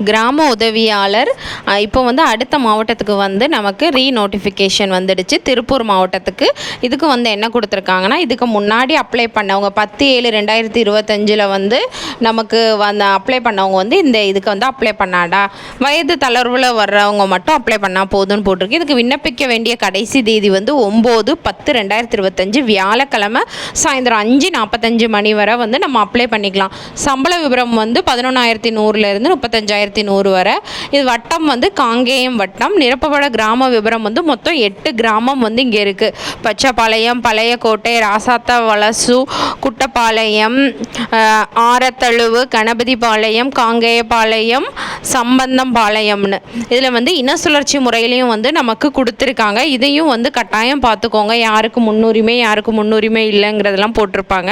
கிராம உதவியாளர் இப்போ வந்து அடுத்த மாவட்டத்துக்கு வந்து நமக்கு ரீநோட்டிஃபிகேஷன் வந்துடுச்சு. திருப்பூர் மாவட்டத்துக்கு இதுக்கு வந்து என்ன கொடுத்துருக்காங்கன்னா, இதுக்கு முன்னாடி அப்ளை பண்ணவங்க 10/7/2025 வந்து நமக்கு வந்து அப்ளை பண்ணவங்க வந்து இந்த இதுக்கு வந்து அப்ளை பண்ணாடா, வயது தளர்வில் வர்றவங்க மட்டும் அப்ளை பண்ணால் போதும்னு போட்டிருக்கு. இதுக்கு விண்ணப்பிக்க வேண்டிய கடைசி தேதி வந்து 9/10/2025 வியாழக்கிழமை சாயந்தரம் 5:45 மணி வரை வந்து நம்ம அப்ளை பண்ணிக்கலாம். சம்பள விவரம் வந்து 11,100 35,100 வரை. இது வட்டம் வந்து காங்கேயம் வட்டம். நிரப்பப்பட கிராம விவரம் வந்து மொத்தம் 8 கிராமம் வந்து இங்கே இருக்குது. பச்சைப்பாளையம், பழையக்கோட்டை, ராசாத்தா வலசு, குட்டப்பாளையம், ஆரத்தழுவு, கணபதிபாளையம், காங்கேயபாளையம், சம்பந்தம்பாளையம்னு இதில் வந்து இன சுழற்சி முறையிலையும் வந்து நமக்கு கொடுத்துருக்காங்க. இதையும் வந்து கட்டாயம் பார்த்துக்கோங்க. யாருக்கு முன்னுரிமை யாருக்கு முன்னுரிமை இல்லைங்கிறதெல்லாம் போட்டிருப்பாங்க.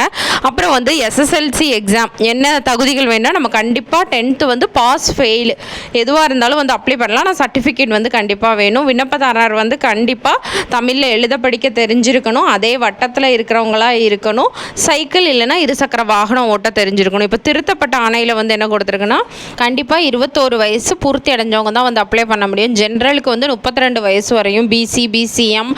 அப்புறம் வந்து எஸ்எஸ்எல்சி எக்ஸாம் என்ன தகுதிகள் வேணும்னா நம்ம கண்டிப்பாக 10th வந்து பாஸ் ஃபெயில் எதுவாக இருந்தாலும் வந்து அப்ளை பண்ணலாம். ஆனால் சர்டிஃபிகேட் வந்து கண்டிப்பாக வேணும். விண்ணப்பதாரர் வந்து கண்டிப்பாக தமிழில் எழுத படிக்க தெரிஞ்சிருக்கணும். அதே வட்டத்தில் இருக்கிறவங்களாக இருக்கணும். சைக்கிள் இல்லைன்னா இருசக்கர வாகனம் ஓட்ட தெரிஞ்சிருக்கணும். இப்போ திருத்தப்பட்ட ஆணையில் வந்து என்ன கொடுத்துருக்குன்னா, கண்டிப்பாக 21 வயசு பூர்த்தி அடைஞ்சவங்க தான் வந்து அப்ளை பண்ண முடியும். ஜென்ரலுக்கு வந்து 32 வயசு வரையும், பிசி, பிசிஎம்,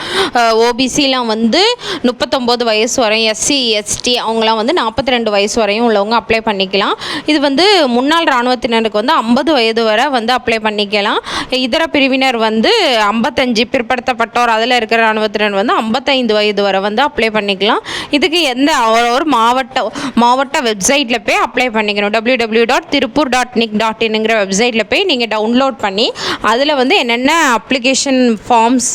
ஓபிசிலாம் வந்து 39 வயசு வரையும், எஸ்சி, எஸ்டி அவங்களாம் வந்து 42 வயசு வரையும் உள்ளவங்க அப்ளை பண்ணிக்கலாம். இது வந்து முன்னாள் இராணுவத்தினருக்கு வந்து 50 வயது வரை வந்து அப்ளை பண்ணிக்கலாம். இதர பிரிவினர் வந்து 55, பிற்படுத்தப்பட்டோர் அதில் இருக்கிற இராணுவத்தினர் வந்து 55 வயது வரை வந்து அப்ளை பண்ணிக்கலாம். இதுக்கு எந்த ஒரு மாவட்ட வெப்சைட்டில் போய் அப்ளை பண்ணிக்கணும். www.tirupur.nic.in வெப்சைட்டில் போய் நீங்கள் டவுன்லோட் பண்ணி அதில் வந்து என்னென்ன அப்ளிகேஷன் ஃபார்ம்ஸ்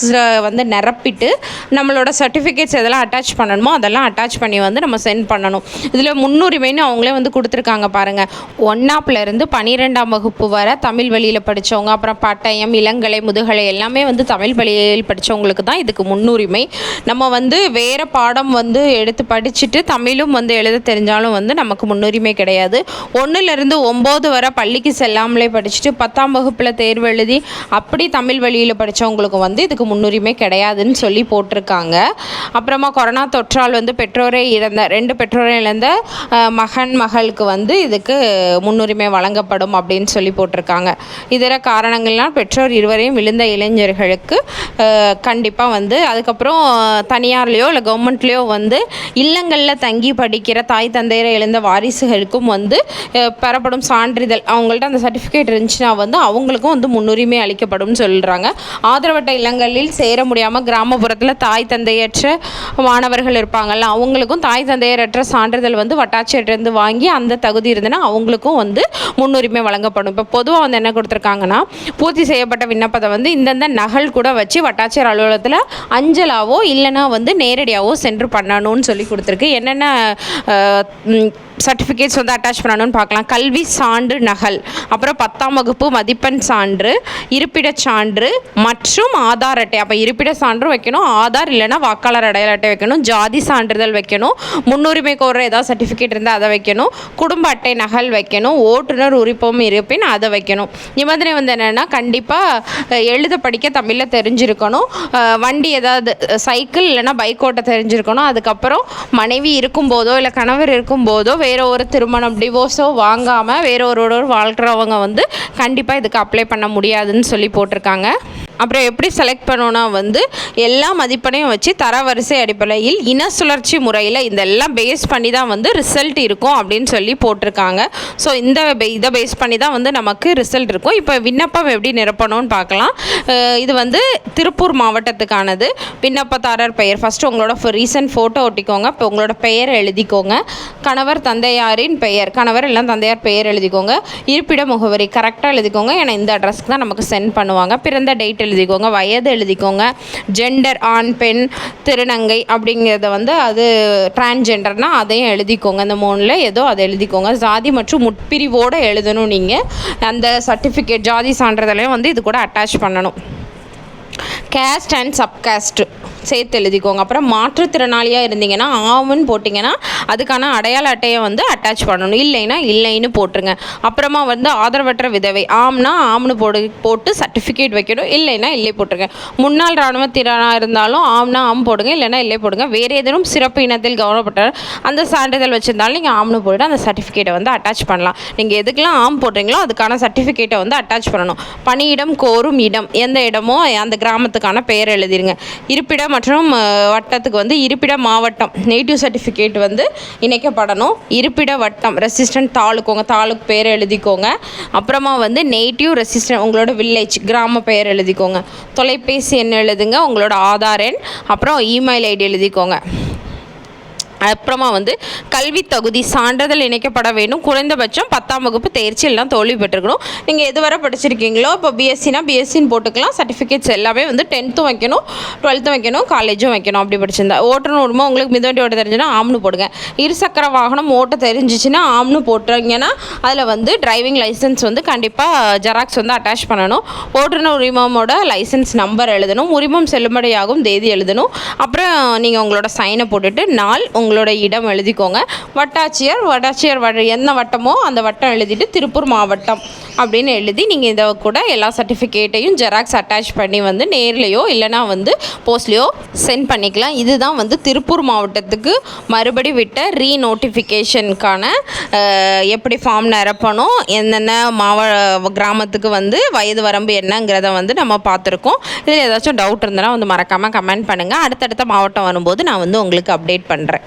வந்து நிரப்பிட்டு நம்மளோட சர்டிஃபிகேட்ஸ் எதெல்லாம் அட்டாச் பண்ணணுமோ அதெல்லாம் அட்டாச் பண்ணி வந்து நம்ம சென்ட் பண்ணணும். இதில் முன்னுரிமைன்னு அவங்களே வந்து கொடுத்துருக்காங்க பாருங்கள். 1ஆப்லேருந்து 12ஆம் வகுப்பு வரை தமிழ் வழியில் படித்தவங்க, அப்புறம் பட்டயம், இளங்கலை, முதுகலை எல்லாமே வந்து தமிழ் வழியில் படித்தவங்களுக்கு தான் இதுக்கு முன்னுரிமை. நம்ம வந்து வேறு பாடம் வந்து எடுத்து படிச்சுட்டு தமிழும் வந்து எழுத தெரிஞ்சாலும் வந்து நமக்கு முன்னுரிமை கிடையாது. 1லேருந்து 9 வரை பள்ளிக்கு செல்லாமலே படிச்சுட்டு 10ஆம் வகுப்பில் தேர்வு எழுதி அப்படி தமிழ் வழியில் படித்தவங்களுக்கு வந்து இதுக்கு முன்னுரிமை கிடையாதுன்னு சொல்லி போட்டிருக்காங்க. அப்புறமா கொரோனா தொற்றால் வந்து பெற்றோரை இழந்த 2 பெற்றோரை இழந்த மகன் மகளுக்கு வந்து இதுக்கு முன்னுரிமை வழங்கப்படும் அப்படின்னு சொல்லி போட்டிருக்காங்க. இதர காரணங்கள்லாம் பெற்றோர் இருவரையும் விழுந்த இளைஞர்களுக்கு கண்டிப்பாக வந்து அதுக்கப்புறம் தனியார்லேயோ இல்லை கவர்மெண்ட்லேயோ வந்து இல்லங்களில் தங்கி படிக்கிற தாய் தந்தையரை இழந்த வாரிசுகளுக்கும் வந்து பெறப்படும் சான்றிதழ் அவங்கள்ட்ட அந்த சர்டிஃபிகேட் இருந்துச்சுன்னா வந்து அவங்களுக்கும் வந்து முன்னுரிமை அளிக்கப்படும் சொல்கிறாங்க. ஆதரவற்ற இல்லங்களில் சேர முடியாமல் கிராமப்புறத்தில் தாய் தந்தையற்ற மாணவர்கள் இருப்பாங்கள்ல, அவங்களுக்கும் தாய் தந்தையரற்ற சான்றிதழ் வந்து வட்டாட்சியர்கிட்டருந்து வாங்கி அந்த தகுதி இருந்ததுன்னா அவங்களுக்கும் வந்து முன்னுரிமை வழங்கப்படும். இப்போ பொதுவாக வந்து என்ன கொடுத்துருக்காங்கன்னா, பூர்த்தி செய்யப்பட்ட விண்ணப்பத்தை வந்து இந்தந்த நகல் கூட வச்சு வட்டாட்சியர் அலுவலகத்தில் அஞ்சலாவோ இல்லைனா வந்து நேரடியாகவோ சென்று பண்ணணும்னு சொல்லி கொடுத்துருக்கு. என்னென்ன சர்டிஃபிகேட்ஸ் வந்து அட்டாச் பண்ணணும்னு பார்க்கலாம். கல்வி சான்று நகல், அப்புறம் 10ஆம் வகுப்பு மதிப்பெண் சான்று, இருப்பிடச் சான்று மற்றும் ஆதார் அட்டை. அப்போ இருப்பிட சான்று வைக்கணும், ஆதார் இல்லைனா வாக்காளர் அடையாள அட்டை வைக்கணும், ஜாதி சான்றிதழ் வைக்கணும், முன்னுரிமை கோர ஏதாவது சர்டிஃபிகேட் இருந்தால் அதை வைக்கணும், குடும்ப அட்டை நகல் வைக்கணும், ஓட்டுநர் உரிப்பம் இருப்பின் அதை வைக்கணும். நிபந்தனை வந்து என்னென்னா, கண்டிப்பாக எழுத படிக்க தமிழில் தெரிஞ்சிருக்கணும், வண்டி ஏதாவது சைக்கிள் இல்லைனா பைக் ஓட்ட தெரிஞ்சிருக்கணும். அதுக்கப்புறம் மனைவி இருக்கும்போதோ இல்லை கணவர் இருக்கும்போதோ வேற ஒரு திருமணம் டிவோர்ஸோ வாங்காமல் வேற ஒருவர் வாழ்கிறவங்க வந்து கண்டிப்பாக இதுக்கு அப்ளை பண்ண முடியாதுன்னு சொல்லி போட்டிருக்காங்க. அப்புறம் எப்படி செலக்ட் பண்ணோன்னா வந்து எல்லா மதிப்பெண்ணையும் வச்சு தரவரிசை அடிப்படையில் இன சுழற்சி முறையில் இதெல்லாம் பேஸ் பண்ணி தான் வந்து ரிசல்ட் இருக்கும் அப்படின்னு சொல்லி போட்டிருக்காங்க. ஸோ இதை பேஸ் பண்ணி தான் வந்து நமக்கு ரிசல்ட் இருக்கும். இப்போ விண்ணப்பம் எப்படி நிரப்பணும்னு பார்க்கலாம். இது வந்து திருப்பூர் மாவட்டத்துக்கானது. விண்ணப்பதாரர் பெயர் ஃபஸ்ட்டு உங்களோட ரீசன்ட் ஃபோட்டோ ஒட்டிக்கோங்க. இப்போ உங்களோட பெயரை எழுதிக்கோங்க. கணவர் தந்தையாரின் பெயர், கணவர் இல்லை தந்தையார் பெயர் எழுதிக்கோங்க. இருப்பிட முகவரி கரெக்டாக எழுதிக்கோங்க. ஏன்னா இந்த அட்ரஸ்க்கு தான் நமக்கு சென்ட் பண்ணுவாங்க. பிறந்த டேட் எழுதிக்கோங்க, வயது எழுதிக்கோங்க, ஜெண்டர் ஆண் பெண் திருநங்கை அப்படிங்கிறத வந்து அது டிரான்ஸ்ஜெண்டர்னால் அதையும் எழுதிக்கோங்க. இந்த 3ல் ஏதோ அதை எழுதிக்கோங்க. ஜாதி மற்றும் முற்பிரிவோடு எழுதணும். நீங்கள் அந்த சர்டிஃபிகேட் ஜாதி சான்றிதழையும் வந்து இது கூட அட்டாச் பண்ணணும். கேஸ்ட் அண்ட் சப்காஸ்ட் சேர்த்து எழுதிக்கோங்க. அப்புறம் மாற்றுத்திறனாளியாக இருந்தீங்கன்னா ஆம்னு போட்டிங்கன்னா அதுக்கான அடையாள அட்டையை வந்து அட்டாச் பண்ணணும், இல்லைன்னா இல்லைன்னு போட்டுருங்க. அப்புறமா வந்து ஆதரவற்ற விதவை ஆம்னா ஆம்னு போட்டு சர்டிஃபிகேட் வைக்கணும், இல்லைன்னா இல்லை போட்டுருங்க. முன்னாள் இராணுவத்தினராக இருந்தாலும் ஆம்னா ஆம் போடுங்க, இல்லைன்னா இல்லை போடுங்க. வேறு ஏதேனும் சிறப்பு இனத்தில் கௌரவப்பட்ட அந்த சான்றிதழ் வச்சுருந்தாலும் நீங்கள் ஆம்னு போட்டு அந்த சர்டிஃபிகேட்டை வந்து அட்டாச் பண்ணலாம். நீங்கள் எதுக்கெல்லாம் ஆம் போடுறீங்களோ அதுக்கான சர்டிஃபிகேட்டை வந்து அட்டாச் பண்ணணும். பணியிடம் கோரும் இடம் எந்த இடமோ அந்த கிராமத்துக்கான பெயர் எழுதிருங்க. இருப்பிடம் மற்றும் வட்டத்துக்கு வந்து இருப்பிட மாவட்டம் நேட்டிவ் சர்டிஃபிகேட் வந்து இணைக்கப்படணும். இருப்பிட வட்டம் ரெசிஸ்டன்ட் தாலுக்கு உங்கள் தாலுக்கு பேர் எழுதிக்கோங்க. அப்புறமா வந்து நேட்டிவ் ரெசிஸ்டன்ட் உங்களோட வில்லேஜ் கிராம பெயர் எழுதிக்கோங்க. தொலைபேசி எண் எழுதுங்க, உங்களோட ஆதார் எண், அப்புறம் இமெயில் ஐடி எழுதிக்கோங்க. அப்புறமா வந்து கல்வி தகுதி சான்றிதழ் இணைக்கப்பட வேண்டும். குறைந்தபட்சம் 10ஆம் வகுப்பு தேர்ச்சி எல்லாம் தோல்வி பெற்றுக்கணும். நீங்கள் எதுவரை படிச்சிருக்கீங்களோ இப்போ பிஎஸ்சினா பிஎஸ்சின்னு போட்டுக்கலாம். சர்டிஃபிகேட்ஸ் எல்லாமே வந்து 10th வைக்கணும், 12th வைக்கணும், காலேஜும் வைக்கணும். அப்படி படிச்சிருந்தா ஓட்டணும் உரிமை உங்களுக்கு மிதவண்டி ஓட்ட தெரிஞ்சுன்னா ஆம்னு போடுங்க. இருசக்கர வாகனம் ஓட்ட தெரிஞ்சிச்சுன்னா ஆம்னு போட்டுறீங்கன்னா அதில் வந்து டிரைவிங் லைசன்ஸ் வந்து கண்டிப்பாக ஜெராக்ஸ் வந்து அட்டாச் பண்ணணும். ஓட்டுநர் உரிமமோட லைசன்ஸ் நம்பர் எழுதணும். உரிமம் செல்லுபடியாகும் தேதி எழுதணும். அப்புறம் நீங்கள் உங்களோட சைனை போட்டுட்டு நாள் உங்களோட இடம் எழுதிக்கோங்க. வட்டாட்சியர் என்ன வட்டமோ அந்த வட்டம் எழுதிட்டு திருப்பூர் மாவட்டம் அப்படின்னு எழுதி நீங்கள் இதை கூட எல்லா சர்டிஃபிகேட்டையும் ஜெராக்ஸ் அட்டாச் பண்ணி வந்து நேர்லையோ இல்லைனா வந்து போஸ்ட்லேயோ சென்ட் பண்ணிக்கலாம். இதுதான் வந்து திருப்பூர் மாவட்டத்துக்கு மறுபடி விட்ட ரீநோட்டிஃபிகேஷனுக்கான எப்படி ஃபார்ம் நிரப்பணும், என்னென்ன கிராமத்துக்கு வந்து வயது வரம்பு என்னங்கிறத வந்து நம்ம பார்த்துருக்கோம். இதில் ஏதாச்சும் டவுட் இருந்தனா வந்து மறக்காமல் கமெண்ட் பண்ணுங்கள். அடுத்தடுத்த மாவட்டம் வரும்போது நான் வந்து உங்களுக்கு அப்டேட் பண்ணுறேன்.